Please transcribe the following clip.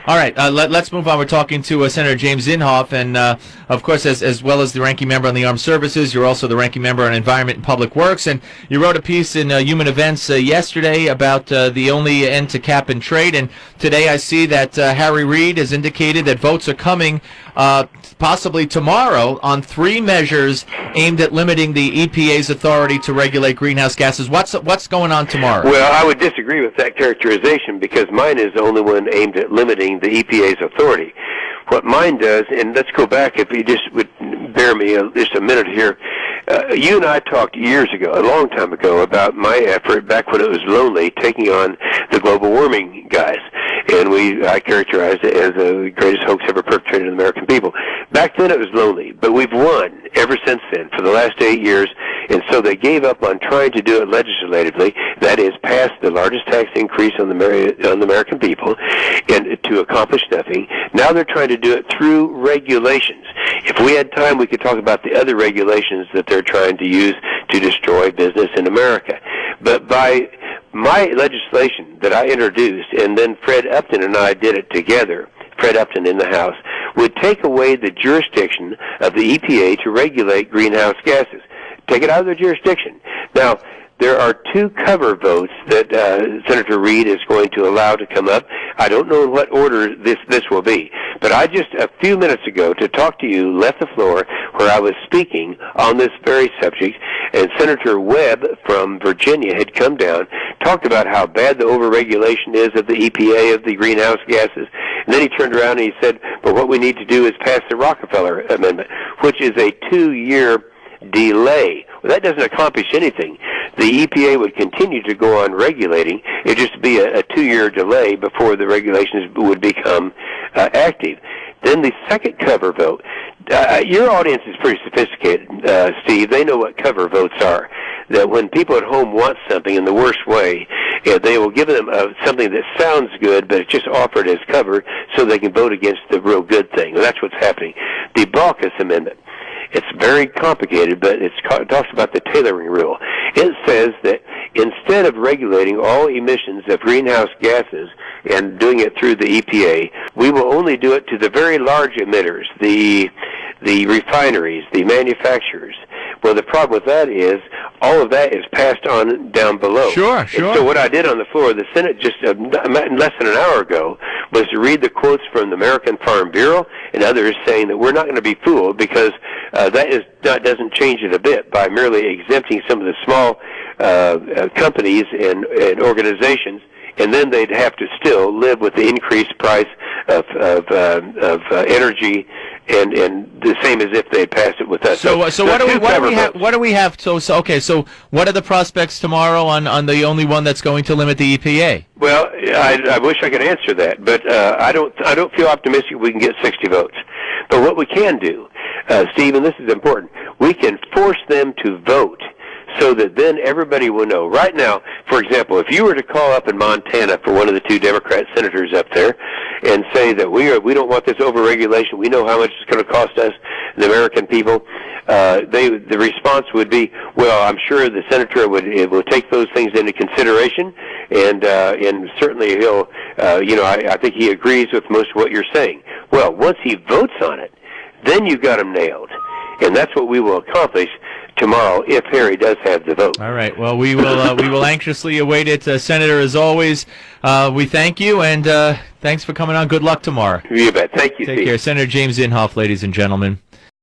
All right, let's move on. We're talking to Senator James Inhofe, and of course, as well as the ranking member on the Armed Services, you're also the ranking member on Environment and Public Works, and you wrote a piece in Human Events yesterday about the only end to cap and trade, and today I see that Harry Reid has indicated that votes are coming possibly tomorrow on 3 measures aimed at limiting the EPA's authority to regulate greenhouse gases. What's going on tomorrow? Well, I would disagree with that characterization because mine is the only one aimed at limiting the EPA's authority. What mine does, and let's go back, if you just would bear me just a minute here. You and I talked years ago, a long time ago, about my effort back when it was lonely, taking on the global warming guys. And I characterized it as the greatest hoax ever perpetrated on the American people. Back then it was lonely, but we've won ever since then for the last 8 years. And so they gave up on trying to do it legislatively, that is, pass the largest tax increase on the American people, and to accomplish nothing. Now they're trying to do it through regulations. If we had time, we could talk about the other regulations that they're trying to use to destroy business in America. But by my legislation that I introduced, and then Fred Upton and I did it together, Fred Upton in the House, would take away the jurisdiction of the EPA to regulate greenhouse gases. Take it out of their jurisdiction. Now, there are 2 cover votes that Senator Reid is going to allow to come up. I don't know in what order this will be. But I just, a few minutes ago, to talk to you, left the floor where I was speaking on this very subject, and Senator Webb from Virginia had come down, talked about how bad the overregulation is of the EPA, of the greenhouse gases, and then he turned around and he said, but what we need to do is pass the Rockefeller Amendment, which is a 2-year delay. Well, that doesn't accomplish anything. The EPA would continue to go on regulating. It would just be a 2-year delay before the regulations would become active. Then the second cover vote. Your audience is pretty sophisticated, Steve. They know what cover votes are. That when people at home want something in the worst way, they will give them something that sounds good, but it's just offered as cover so they can vote against the real good thing. Well, that's what's happening. The Baucus Amendment. It's very complicated, but it talks about the tailoring rule. It says that instead of regulating all emissions of greenhouse gases and doing it through the EPA, we will only do it to the very large emitters, the refineries, the manufacturers. Well, the problem with that is all of that is passed on down below. Sure. And so what I did on the floor of the Senate just less than an hour ago was to read the quotes from the American Farm Bureau and others saying that we're not going to be fooled because that doesn't change it a bit by merely exempting some of the small companies and organizations, and then they'd have to still live with the increased price of energy, and the same as if they passed it with us. So what do we have? So what are the prospects tomorrow on the only one that's going to limit the EPA? Well, I wish I could answer that, but I don't feel optimistic we can get 60 votes. But what we can do, Steve, and this is important, we can force them to vote so that then everybody will know. Right now, for example, if you were to call up in Montana for one of the 2 Democrat senators up there and say that we don't want this overregulation, we know how much it's going to cost us, the American people, the response would be, well, I'm sure the senator will take those things into consideration, and certainly he'll, I think he agrees with most of what you're saying. Well, once he votes on it, then you've got him nailed. And that's what we will accomplish tomorrow if Harry does have the vote. All right. Well, we will anxiously await it, Senator. As always, we thank you, and thanks for coming on. Good luck tomorrow. You bet. Thank you, Take Steve. care. Senator James Inhofe, ladies and gentlemen.